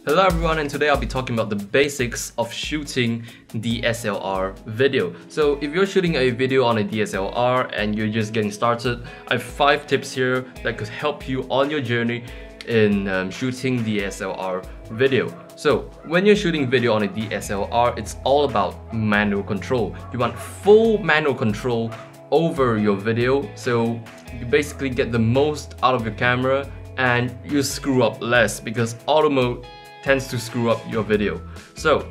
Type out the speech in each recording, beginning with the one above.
Hello everyone, and today I'll be talking about the basics of shooting DSLR video. So if you're shooting a video on a DSLR and you're just getting started, I have 5 tips here that could help you on your journey in shooting DSLR video. So when you're shooting video on a DSLR, it's all about manual control. You want full manual control over your video, so you basically get the most out of your camera and you screw up less, because auto mode tends to screw up your video. So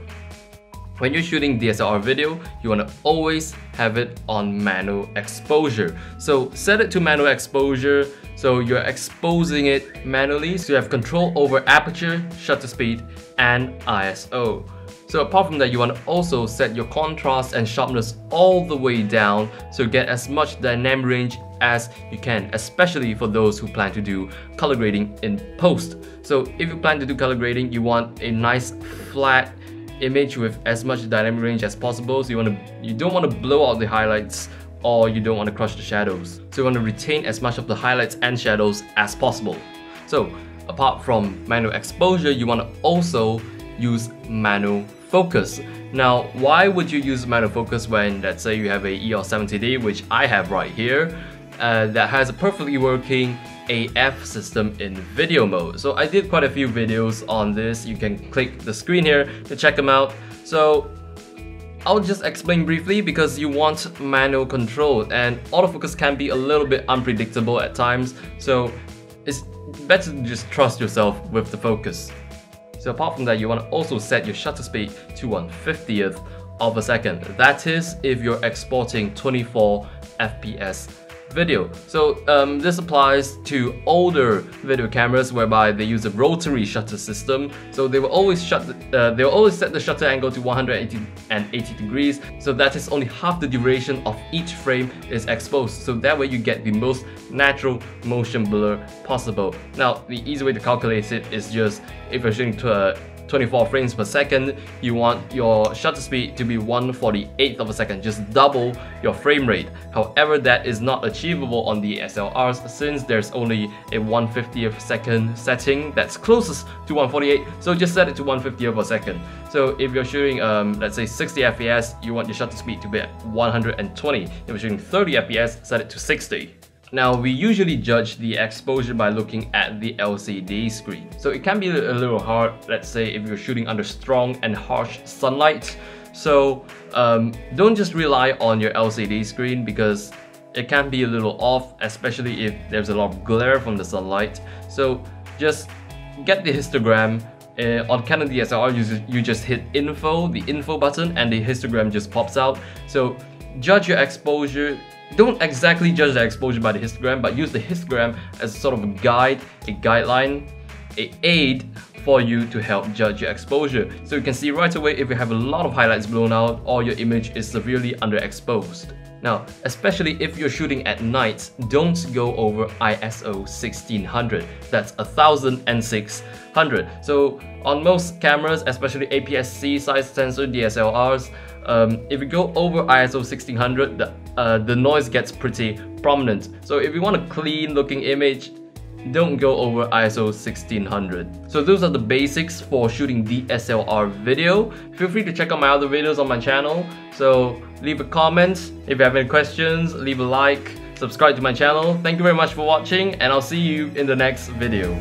when you're shooting DSLR video, you want to always have it on manual exposure. So set it to manual exposure, so you're exposing it manually, so you have control over aperture, shutter speed, and ISO. So apart from that, you want to also set your contrast and sharpness all the way down, so get as much dynamic range as you can, especially for those who plan to do color grading in post. So if you plan to do color grading, you want a nice flat image with as much dynamic range as possible. So you don't want to blow out the highlights, or you don't want to crush the shadows. So you want to retain as much of the highlights and shadows as possible. So apart from manual exposure, you want to also use manual focus. Now, why would you use manual focus when, let's say, you have a EOS 70D, which I have right here, that has a perfectly working AF system in video mode? So I did quite a few videos on this. You can click the screen here to check them out. So I'll just explain briefly, because you want manual control, and autofocus can be a little bit unpredictable at times, so it's better to just trust yourself with the focus. So apart from that, you want to also set your shutter speed to 1/50th of a second. That is if you're exporting 24 FPS video. So this applies to older video cameras whereby they use a rotary shutter system. So they will always set the shutter angle to 180 degrees. So that is only half the duration of each frame is exposed. So that way you get the most natural motion blur possible. Now, the easy way to calculate it is just, if you're shooting to 24 frames per second, you want your shutter speed to be 1/48th of a second, just double your frame rate. However, that is not achievable on the DSLRs, since there's only a 1/50th second setting that's closest to 1/48, so just set it to 1/50th of a second. So if you're shooting, let's say 60 FPS, you want your shutter speed to be at 120. If you're shooting 30 FPS, set it to 60. Now, we usually judge the exposure by looking at the LCD screen. So it can be a little hard, let's say, if you're shooting under strong and harsh sunlight. So don't just rely on your LCD screen, because it can be a little off, especially if there's a lot of glare from the sunlight. So just get the histogram. On Canon DSLR, you just hit info, the info button, and the histogram just pops out. So judge your exposure. Don't exactly judge the exposure by the histogram, but use the histogram as a sort of a guide, a guideline, an aid for you to help judge your exposure. So you can see right away if you have a lot of highlights blown out, or your image is severely underexposed. Now, especially if you're shooting at night, don't go over ISO 1600. That's 1600. So on most cameras, especially APS-C size sensor DSLRs, if you go over ISO 1600, the noise gets pretty prominent. So if you want a clean looking image, don't go over ISO 1600. So those are the basics for shooting DSLR video. Feel free to check out my other videos on my channel. So leave a comment if you have any questions, leave a like, subscribe to my channel. Thank you very much for watching, and I'll see you in the next video.